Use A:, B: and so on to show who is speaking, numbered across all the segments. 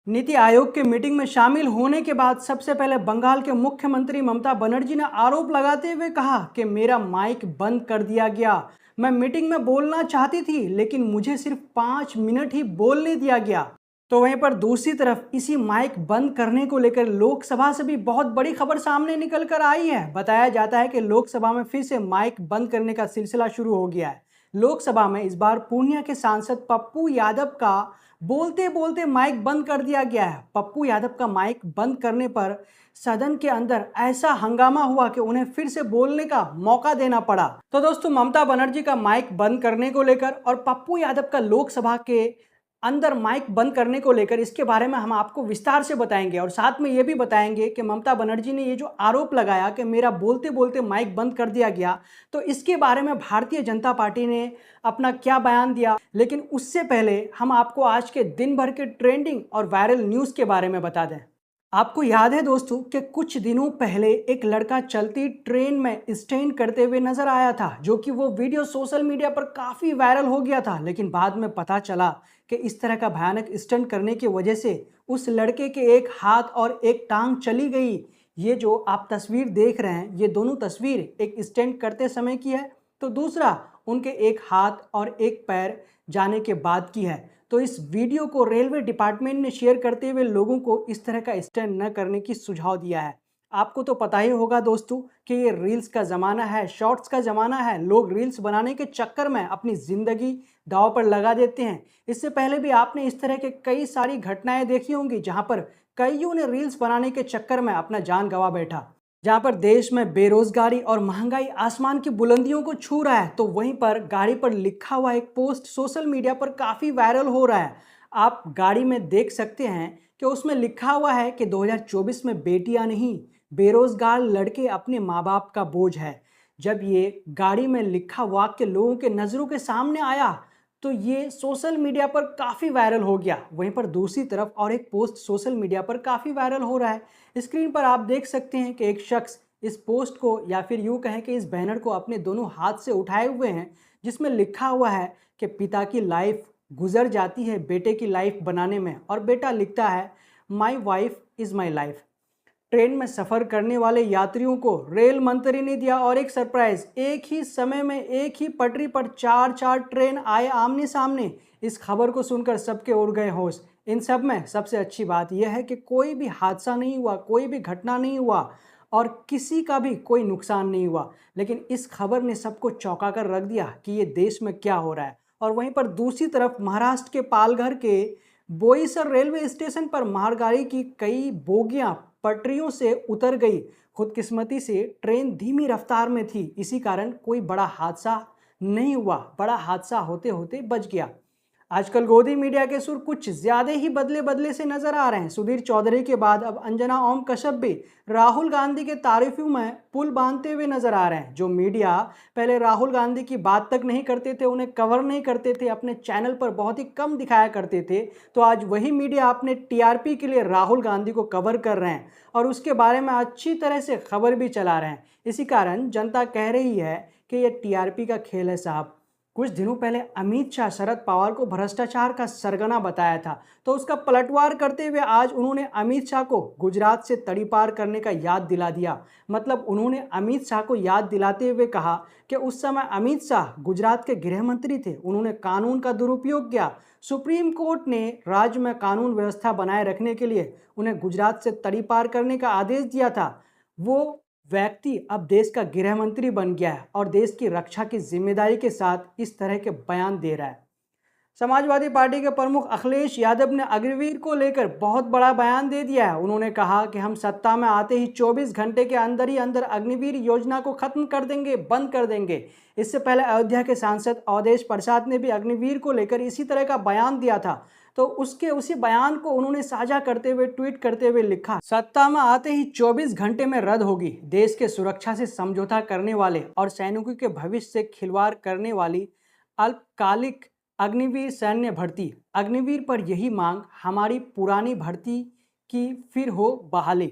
A: नीति आयोग के मीटिंग में शामिल होने के बाद सबसे पहले बंगाल के मुख्यमंत्री ममता बनर्जी ने आरोप लगाते हुए कहा कि मेरा माइक बंद कर दिया गया। मैं मीटिंग में बोलना चाहती थी लेकिन मुझे सिर्फ 5 मिनट ही बोलने दिया गया। तो वहीं पर दूसरी तरफ इसी माइक बंद करने को लेकर लोकसभा से भी बहुत बड़ी खबर सामने निकल कर आई है। बताया जाता है कि लोकसभा में फिर से माइक बंद करने का सिलसिला शुरू हो गया है। लोकसभा में इस बार पूर्णिया के सांसद पप्पू यादव का बोलते बोलते माइक बंद कर दिया गया है। पप्पू यादव का माइक बंद करने पर सदन के अंदर ऐसा हंगामा हुआ कि उन्हें फिर से बोलने का मौका देना पड़ा। तो दोस्तों, ममता बनर्जी का माइक बंद करने को लेकर और पप्पू यादव का लोकसभा के अंदर माइक बंद करने को लेकर इसके बारे में हम आपको विस्तार से बताएंगे और साथ में ये भी बताएंगे कि ममता बनर्जी ने ये जो आरोप लगाया कि मेरा बोलते बोलते माइक बंद कर दिया गया, तो इसके बारे में भारतीय जनता पार्टी ने अपना क्या बयान दिया। लेकिन उससे पहले हम आपको आज के दिन भर के ट्रेंडिंग और वायरल न्यूज़ के बारे में बता दें। आपको याद है दोस्तों कि कुछ दिनों पहले एक लड़का चलती ट्रेन में स्टैंड करते हुए नजर आया था, जो कि वो वीडियो सोशल मीडिया पर काफ़ी वायरल हो गया था। लेकिन बाद में पता चला कि इस तरह का भयानक स्टंट करने की वजह से उस लड़के के एक हाथ और एक टांग चली गई। ये जो आप तस्वीर देख रहे हैं, ये दोनों तस्वीर एक स्टंट करते समय की है, तो दूसरा उनके एक हाथ और एक पैर जाने के बाद की है। तो इस वीडियो को रेलवे डिपार्टमेंट ने शेयर करते हुए लोगों को इस तरह का स्टंट न करने की सुझाव दिया है। आपको तो पता ही होगा दोस्तों कि ये रील्स का ज़माना है, शॉर्ट्स का ज़माना है। लोग रील्स बनाने के चक्कर में अपनी ज़िंदगी दांव पर लगा देते हैं। इससे पहले भी आपने इस तरह के कई सारी घटनाएं देखी होंगी जहां पर कईयों ने रील्स बनाने के चक्कर में अपना जान गंवा बैठा। जहां पर देश में बेरोजगारी और महंगाई आसमान की बुलंदियों को छू रहा है, तो वहीं पर गाड़ी पर लिखा हुआ एक पोस्ट सोशल मीडिया पर काफ़ी वायरल हो रहा है। आप गाड़ी में देख सकते हैं कि उसमें लिखा हुआ है कि 2024 में बेटियां नहीं, बेरोजगार लड़के अपने माँ बाप का बोझ है। जब ये गाड़ी में लिखा वाक्य लोगों के नज़रों के सामने आया तो ये सोशल मीडिया पर काफ़ी वायरल हो गया। वहीं पर दूसरी तरफ और एक पोस्ट सोशल मीडिया पर काफ़ी वायरल हो रहा है। स्क्रीन पर आप देख सकते हैं कि एक शख्स इस पोस्ट को या फिर यूँ कहें कि इस बैनर को अपने दोनों हाथ से उठाए हुए हैं, जिसमें लिखा हुआ है कि पिता की लाइफ गुजर जाती है बेटे की लाइफ बनाने में, और बेटा लिखता है my wife is my life. Train में सफर करने वाले यात्रियों को रेल मंत्री ने दिया और एक सरप्राइज। एक ही समय में एक ही पटरी पर चार चार ट्रेन आए आमने सामने। इस खबर को सुनकर सबके उड़ गए होश। इन सब में सबसे अच्छी बात यह है कि कोई भी हादसा नहीं हुआ, कोई भी घटना नहीं हुआ और किसी का भी कोई नुकसान नहीं हुआ। लेकिन इस खबर ने सबको चौंका कर रख दिया कि ये देश में क्या हो रहा है। और वहीं पर दूसरी तरफ महाराष्ट्र के पालघर के बोईसर रेलवे स्टेशन पर मालगाड़ी की कई बोगियां पटरियों से उतर गई। खुदकिस्मती से ट्रेन धीमी रफ्तार में थी, इसी कारण कोई बड़ा हादसा नहीं हुआ। बड़ा हादसा होते होते बच गया। आजकल गोदी मीडिया के सुर कुछ ज्यादा ही बदले बदले से नजर आ रहे हैं। सुधीर चौधरी के बाद अब अंजना ओम कश्यप भी राहुल गांधी के तारीफों में पुल बांधते हुए नजर आ रहे हैं। जो मीडिया पहले राहुल गांधी की बात तक नहीं करते थे, उन्हें कवर नहीं करते थे, अपने चैनल पर बहुत ही कम दिखाया करते थे, तो आज वही मीडिया अपने टीआरपी के लिए राहुल गांधी को कवर कर रहे हैं और उसके बारे में अच्छी तरह से खबर भी चला रहे हैं। इसी कारण जनता कह रही है कि यह टीआरपी का खेल है साहब। कुछ दिनों पहले अमित शाह शरद पवार को भ्रष्टाचार का सरगना बताया था, तो उसका पलटवार करते हुए आज उन्होंने अमित शाह को गुजरात से तड़ी पार करने का याद दिला दिया। मतलब उन्होंने अमित शाह को याद दिलाते हुए कहा कि उस समय अमित शाह गुजरात के गृह मंत्री थे, उन्होंने कानून का दुरुपयोग किया। सुप्रीम कोर्ट ने राज्य में कानून व्यवस्था बनाए रखने के लिए उन्हें गुजरात से तड़ी पार करने का आदेश दिया था। वो व्यक्ति अब देश का गृह मंत्री बन गया है और देश की रक्षा की जिम्मेदारी के साथ इस तरह के बयान दे रहा है। समाजवादी पार्टी के प्रमुख अखिलेश यादव ने अग्निवीर को लेकर बहुत बड़ा बयान दे दिया है। उन्होंने कहा कि हम सत्ता में आते ही 24 घंटे के अंदर ही अंदर अग्निवीर योजना को खत्म कर देंगे, बंद कर देंगे। इससे पहले अयोध्या के सांसद अवधेश प्रसाद ने भी अग्निवीर को लेकर इसी तरह का बयान दिया था, तो उसके उसी बयान को उन्होंने साझा करते हुए ट्वीट करते हुए लिखा, सत्ता में आते ही 24 घंटे में रद्द होगी देश के सुरक्षा से समझौता करने वाले और सैनिकों के भविष्य से खिलवाड़ करने वाली अल्पकालिक अग्निवीर सैन्य भर्ती। अग्निवीर पर यही मांग हमारी पुरानी भर्ती की फिर हो बहाली।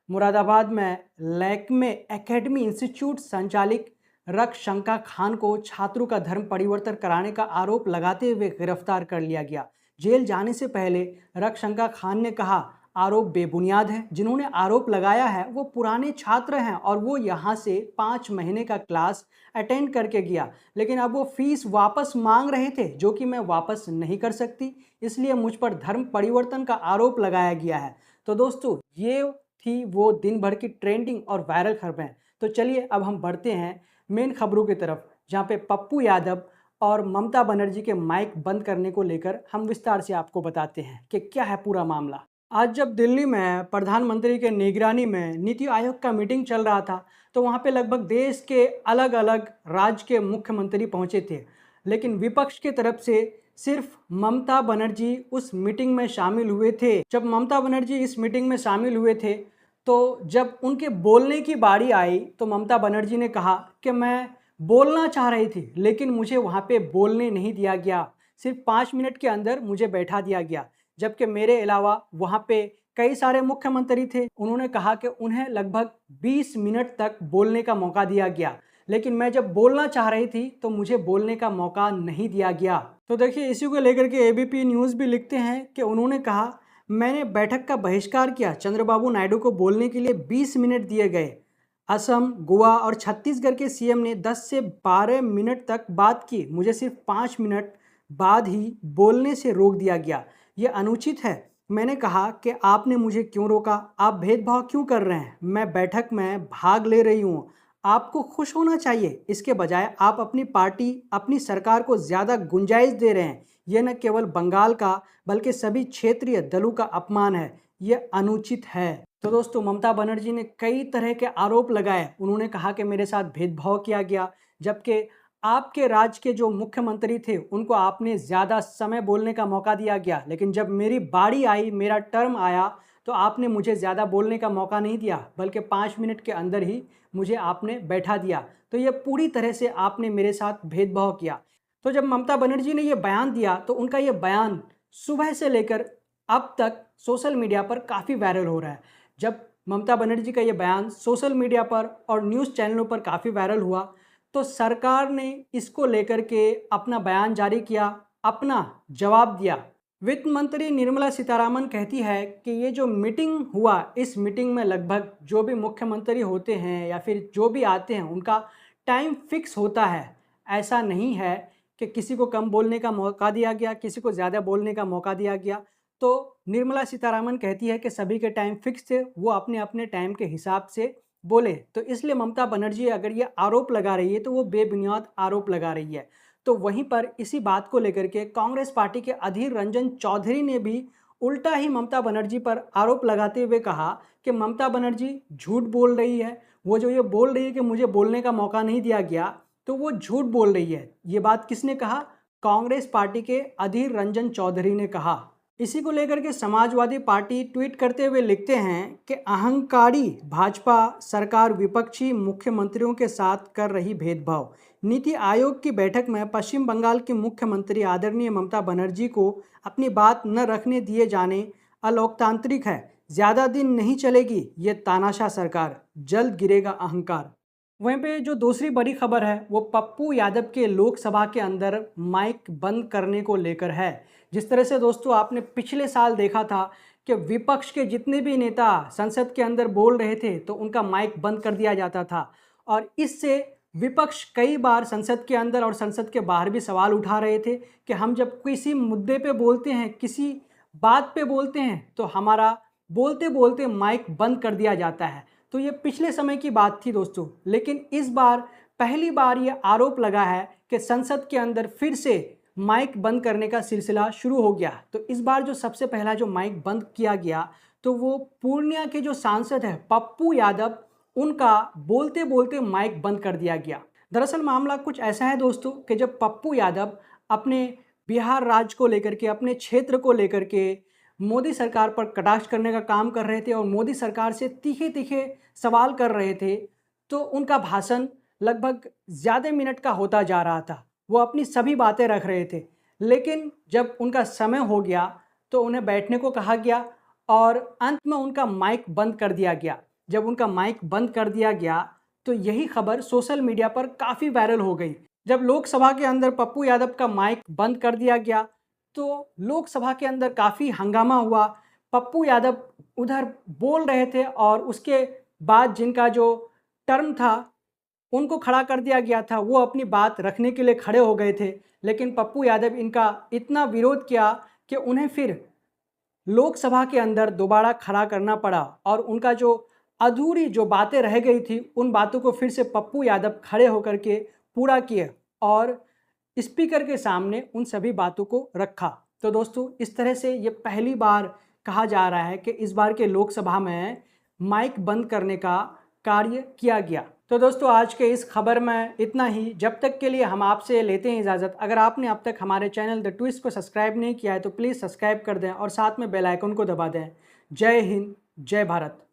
A: मुरादाबाद में लैक्मे एकेडमी इंस्टीट्यूट संचालित रक्षशंका खान को छात्रों का धर्म परिवर्तन कराने का आरोप लगाते हुए गिरफ्तार कर लिया गया। जेल जाने से पहले रविशंकर खान ने कहा आरोप बेबुनियाद है। जिन्होंने आरोप लगाया है वो पुराने छात्र हैं और वो यहाँ से 5 महीने का क्लास अटेंड करके गया, लेकिन अब वो फीस वापस मांग रहे थे जो कि मैं वापस नहीं कर सकती, इसलिए मुझ पर धर्म परिवर्तन का आरोप लगाया गया है। तो दोस्तों ये थी वो दिन भर की ट्रेंडिंग और वायरल खबरें। तो चलिए अब हम बढ़ते हैं मेन खबरों की तरफ, जहाँ पे पप्पू यादव और ममता बनर्जी के माइक बंद करने को लेकर हम विस्तार से आपको बताते हैं कि क्या है पूरा मामला। आज जब दिल्ली में प्रधानमंत्री के निगरानी में नीति आयोग का मीटिंग चल रहा था, तो वहाँ पे लगभग देश के अलग अलग राज्य के मुख्यमंत्री पहुँचे थे, लेकिन विपक्ष की तरफ से सिर्फ ममता बनर्जी उस मीटिंग में शामिल हुए थे। जब ममता बनर्जी इस मीटिंग में शामिल हुए थे, तो जब उनके बोलने की बारी आई तो ममता बनर्जी ने कहा कि मैं बोलना चाह रही थी, लेकिन मुझे वहाँ पे बोलने नहीं दिया गया, सिर्फ 5 मिनट के अंदर मुझे बैठा दिया गया, जबकि मेरे अलावा वहाँ पे कई सारे मुख्यमंत्री थे। उन्होंने कहा कि उन्हें लगभग 20 मिनट तक बोलने का मौका दिया गया, लेकिन मैं जब बोलना चाह रही थी तो मुझे बोलने का मौका नहीं दिया गया। तो देखिए इसी को लेकर के एबीपी न्यूज़ भी लिखते हैं कि उन्होंने कहा मैंने बैठक का बहिष्कार किया, चंद्रबाबू नायडू को बोलने के लिए 20 मिनट दिए गए। असम, गोवा और छत्तीसगढ़ के सीएम ने 10 से 12 मिनट तक बात की, मुझे सिर्फ 5 मिनट बाद ही बोलने से रोक दिया गया, ये अनुचित है। मैंने कहा कि आपने मुझे क्यों रोका, आप भेदभाव क्यों कर रहे हैं, मैं बैठक में भाग ले रही हूँ, आपको खुश होना चाहिए, इसके बजाय आप अपनी पार्टी, अपनी सरकार को ज़्यादा गुंजाइश दे रहे हैं। यह न केवल बंगाल का बल्कि सभी क्षेत्रीय दलों का अपमान है, ये अनुचित है। तो दोस्तों ममता बनर्जी ने कई तरह के आरोप लगाए। उन्होंने कहा कि मेरे साथ भेदभाव किया गया, जबकि आपके राज्य के जो मुख्यमंत्री थे उनको आपने ज़्यादा समय बोलने का मौका दिया गया, लेकिन जब मेरी बारी आई, मेरा टर्म आया, तो आपने मुझे ज़्यादा बोलने का मौका नहीं दिया, बल्कि 5 मिनट के अंदर ही मुझे आपने बैठा दिया। तो ये पूरी तरह से आपने मेरे साथ भेदभाव किया। तो जब ममता बनर्जी ने ये बयान दिया तो उनका ये बयान सुबह से लेकर अब तक सोशल मीडिया पर काफ़ी वायरल हो रहा है। जब ममता बनर्जी का ये बयान सोशल मीडिया पर और न्यूज़ चैनलों पर काफ़ी वायरल हुआ, तो सरकार ने इसको लेकर के अपना बयान जारी किया, अपना जवाब दिया। वित्त मंत्री निर्मला सीतारामन कहती है कि ये जो मीटिंग हुआ, इस मीटिंग में लगभग जो भी मुख्यमंत्री होते हैं या फिर जो भी आते हैं उनका टाइम फिक्स होता है। ऐसा नहीं है कि किसी को कम बोलने का मौका दिया गया, किसी को ज़्यादा बोलने का मौका दिया गया। तो निर्मला सीतारामन कहती है कि सभी के टाइम फिक्स थे, वो अपने अपने टाइम के हिसाब से बोले। तो इसलिए ममता बनर्जी अगर ये आरोप लगा रही है तो वो बेबुनियाद आरोप लगा रही है। तो वहीं पर इसी बात को लेकर के कांग्रेस पार्टी के अधीर रंजन चौधरी ने भी उल्टा ही ममता बनर्जी पर आरोप लगाते हुए कहा कि ममता बनर्जी झूठ बोल रही है। वो जो ये बोल रही है कि मुझे बोलने का मौका नहीं दिया गया, तो वो झूठ बोल रही है। ये बात किसने कहा? कांग्रेस पार्टी के अधीर रंजन चौधरी ने कहा। इसी को लेकर के समाजवादी पार्टी ट्वीट करते हुए लिखते हैं कि अहंकारी भाजपा सरकार विपक्षी मुख्यमंत्रियों के साथ कर रही भेदभाव। नीति आयोग की बैठक में पश्चिम बंगाल की मुख्यमंत्री आदरणीय ममता बनर्जी को अपनी बात न रखने दिए जाने अलोकतांत्रिक है। ज़्यादा दिन नहीं चलेगी ये तानाशाह सरकार, जल्द गिरेगा अहंकार। वहीं पे जो दूसरी बड़ी खबर है वो पप्पू यादव के लोकसभा के अंदर माइक बंद करने को लेकर है। जिस तरह से दोस्तों आपने पिछले साल देखा था कि विपक्ष के जितने भी नेता संसद के अंदर बोल रहे थे तो उनका माइक बंद कर दिया जाता था, और इससे विपक्ष कई बार संसद के अंदर और संसद के बाहर भी सवाल उठा रहे थे कि हम जब किसी मुद्दे पे बोलते हैं, किसी बात पे बोलते हैं, तो हमारा बोलते बोलते माइक बंद कर दिया जाता है। तो ये पिछले समय की बात थी दोस्तों, लेकिन इस बार पहली बार ये आरोप लगा है कि संसद के अंदर फिर से माइक बंद करने का सिलसिला शुरू हो गया। तो इस बार जो सबसे पहला जो माइक बंद किया गया तो वो पूर्णिया के जो सांसद हैं पप्पू यादव, उनका बोलते बोलते माइक बंद कर दिया गया। दरअसल मामला कुछ ऐसा है दोस्तों कि जब पप्पू यादव अपने बिहार राज्य को लेकर के, अपने क्षेत्र को लेकर के मोदी सरकार पर कटाक्ष करने का काम कर रहे थे और मोदी सरकार से तीखे तीखे सवाल कर रहे थे, तो उनका भाषण लगभग ज़्यादा मिनट का होता जा रहा था। वो अपनी सभी बातें रख रहे थे, लेकिन जब उनका समय हो गया तो उन्हें बैठने को कहा गया और अंत में उनका माइक बंद कर दिया गया। जब उनका माइक बंद कर दिया गया तो यही खबर सोशल मीडिया पर काफ़ी वायरल हो गई। जब लोकसभा के अंदर पप्पू यादव का माइक बंद कर दिया गया तो लोकसभा के अंदर काफ़ी हंगामा हुआ। पप्पू यादव उधर बोल रहे थे और उसके बाद जिनका जो टर्म था उनको खड़ा कर दिया गया था, वो अपनी बात रखने के लिए खड़े हो गए थे। लेकिन पप्पू यादव इनका इतना विरोध किया कि उन्हें फिर लोकसभा के अंदर दोबारा खड़ा करना पड़ा और उनका जो अधूरी जो बातें रह गई थी उन बातों को फिर से पप्पू यादव खड़े होकर के पूरा किए और स्पीकर के सामने उन सभी बातों को रखा। तो दोस्तों, इस तरह से ये पहली बार कहा जा रहा है कि इस बार के लोकसभा में माइक बंद करने का कार्य किया गया। तो दोस्तों, आज के इस खबर में इतना ही। जब तक के लिए हम आपसे लेते हैं इजाज़त। अगर आपने अब तक हमारे चैनल द ट्विस्ट को सब्सक्राइब नहीं किया है तो प्लीज़ सब्सक्राइब कर दें और साथ में बेल आइकन को दबा दें। जय हिंद, जय भारत।